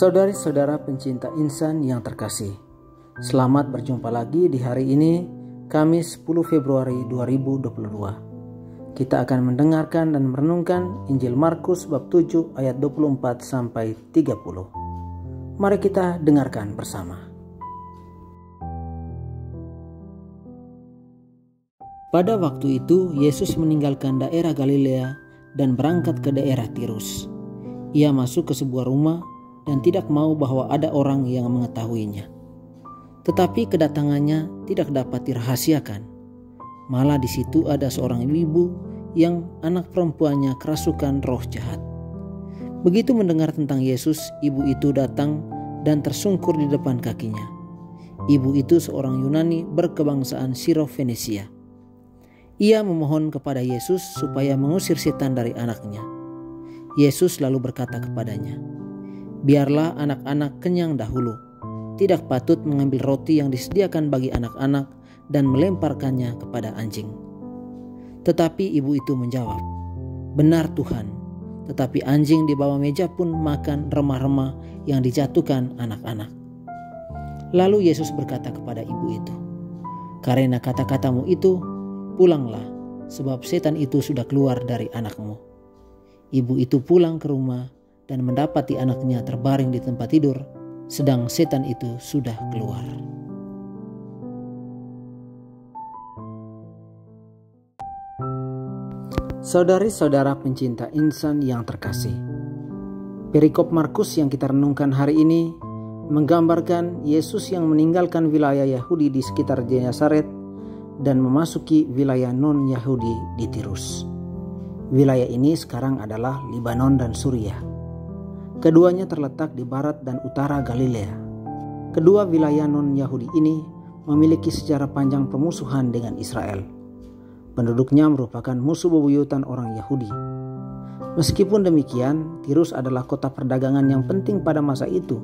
Saudari-saudara pencinta insan yang terkasih, selamat berjumpa lagi di hari ini, Kamis 10 Februari 2022. Kita akan mendengarkan dan merenungkan Injil Markus bab 7 ayat 24 sampai 30. Mari kita dengarkan bersama. Pada waktu itu Yesus meninggalkan daerah Galilea dan berangkat ke daerah Tirus. Ia masuk ke sebuah rumah dan tidak mau bahwa ada orang yang mengetahuinya. Tetapi kedatangannya tidak dapat dirahasiakan. Malah di situ ada seorang ibu yang anak perempuannya kerasukan roh jahat. Begitu mendengar tentang Yesus, ibu itu datang dan tersungkur di depan kakinya. Ibu itu seorang Yunani berkebangsaan Siro-Fenisia. Ia memohon kepada Yesus supaya mengusir setan dari anaknya. Yesus lalu berkata kepadanya, "Biarlah anak-anak kenyang dahulu. Tidak patut mengambil roti yang disediakan bagi anak-anak dan melemparkannya kepada anjing." Tetapi ibu itu menjawab, "Benar Tuhan, tetapi anjing di bawah meja pun makan remah-remah yang dijatuhkan anak-anak." Lalu Yesus berkata kepada ibu itu, "Karena kata-katamu itu, pulanglah, sebab setan itu sudah keluar dari anakmu." Ibu itu pulang ke rumah dan mendapati anaknya terbaring di tempat tidur, sedang setan itu sudah keluar. Saudari-saudara pencinta insan yang terkasih, perikop Markus yang kita renungkan hari ini menggambarkan Yesus yang meninggalkan wilayah Yahudi di sekitar Genesaret dan memasuki wilayah non-Yahudi di Tirus. Wilayah ini sekarang adalah Libanon dan Suriah. Keduanya terletak di barat dan utara Galilea. Kedua wilayah non-Yahudi ini memiliki sejarah panjang permusuhan dengan Israel. Penduduknya merupakan musuh bebuyutan orang Yahudi. Meskipun demikian, Tirus adalah kota perdagangan yang penting pada masa itu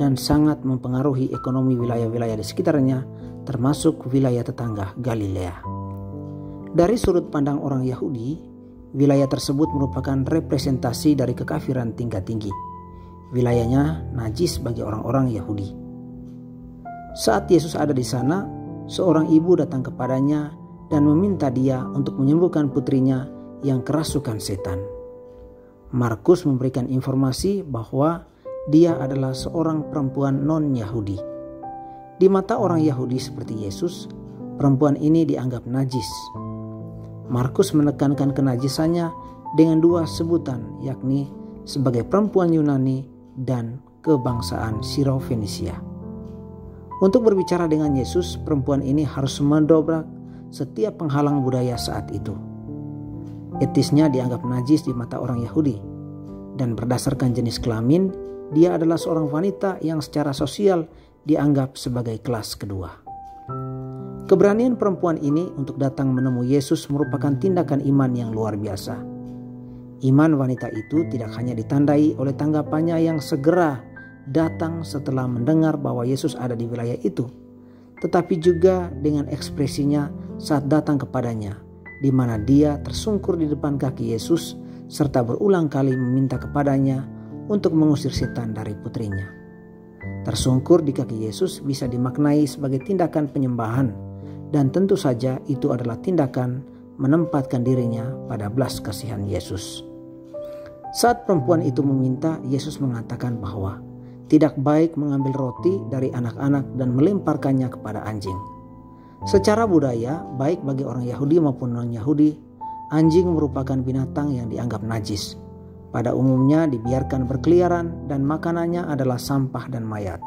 dan sangat mempengaruhi ekonomi wilayah-wilayah di sekitarnya, termasuk wilayah tetangga Galilea. Dari sudut pandang orang Yahudi, wilayah tersebut merupakan representasi dari kekafiran tingkat tinggi. Wilayahnya najis bagi orang-orang Yahudi. Saat Yesus ada di sana, seorang ibu datang kepadanya dan meminta dia untuk menyembuhkan putrinya yang kerasukan setan. Markus memberikan informasi bahwa dia adalah seorang perempuan non-Yahudi. Di mata orang Yahudi seperti Yesus, perempuan ini dianggap najis. Markus menekankan kenajisannya dengan dua sebutan, yakni sebagai perempuan Yunani dan kebangsaan Siro-Fenisia. Untuk berbicara dengan Yesus, perempuan ini harus mendobrak setiap penghalang budaya saat itu. Etisnya dianggap najis di mata orang Yahudi, dan berdasarkan jenis kelamin, dia adalah seorang wanita yang secara sosial dianggap sebagai kelas kedua. Keberanian perempuan ini untuk datang menemui Yesus merupakan tindakan iman yang luar biasa. Iman wanita itu tidak hanya ditandai oleh tanggapannya yang segera datang setelah mendengar bahwa Yesus ada di wilayah itu, tetapi juga dengan ekspresinya saat datang kepadanya, di mana dia tersungkur di depan kaki Yesus serta berulang kali meminta kepadanya untuk mengusir setan dari putrinya. Tersungkur di kaki Yesus bisa dimaknai sebagai tindakan penyembahan, dan tentu saja itu adalah tindakan menempatkan dirinya pada belas kasihan Yesus. Saat perempuan itu meminta, Yesus mengatakan bahwa tidak baik mengambil roti dari anak-anak dan melemparkannya kepada anjing. Secara budaya, baik bagi orang Yahudi maupun non-Yahudi, anjing merupakan binatang yang dianggap najis. Pada umumnya dibiarkan berkeliaran dan makanannya adalah sampah dan mayat.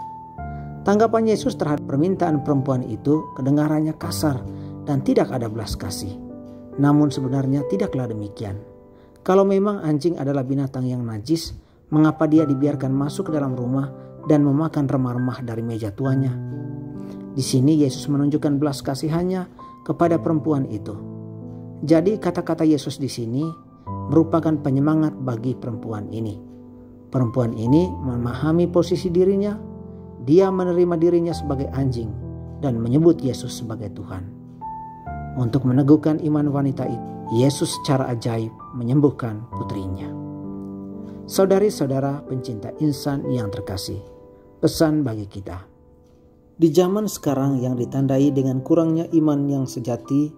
Tanggapan Yesus terhadap permintaan perempuan itu kedengarannya kasar dan tidak ada belas kasih. Namun sebenarnya tidaklah demikian. Kalau memang anjing adalah binatang yang najis, mengapa dia dibiarkan masuk ke dalam rumah dan memakan remah-remah dari meja tuannya? Di sini Yesus menunjukkan belas kasihannya kepada perempuan itu. Jadi kata-kata Yesus di sini merupakan penyemangat bagi perempuan ini. Perempuan ini memahami posisi dirinya. Dia menerima dirinya sebagai anjing dan menyebut Yesus sebagai Tuhan. Untuk meneguhkan iman wanita itu, Yesus secara ajaib menyembuhkan putrinya. Saudari-saudara pencinta insan yang terkasih, pesan bagi kita. Di zaman sekarang yang ditandai dengan kurangnya iman yang sejati,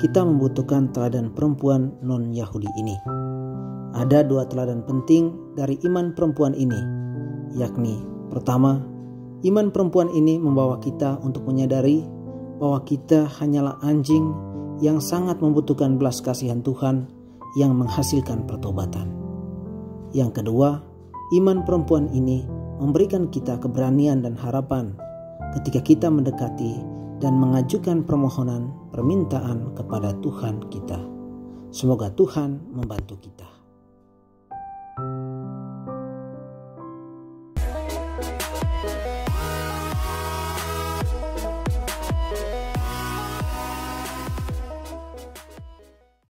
kita membutuhkan teladan perempuan non-Yahudi ini. Ada 2 teladan penting dari iman perempuan ini, yakni pertama, iman perempuan ini membawa kita untuk menyadari bahwa kita hanyalah anjing yang sangat membutuhkan belas kasihan Tuhan yang menghasilkan pertobatan. Yang kedua, iman perempuan ini memberikan kita keberanian dan harapan ketika kita mendekati dan mengajukan permohonan permintaan kepada Tuhan kita. Semoga Tuhan membantu kita.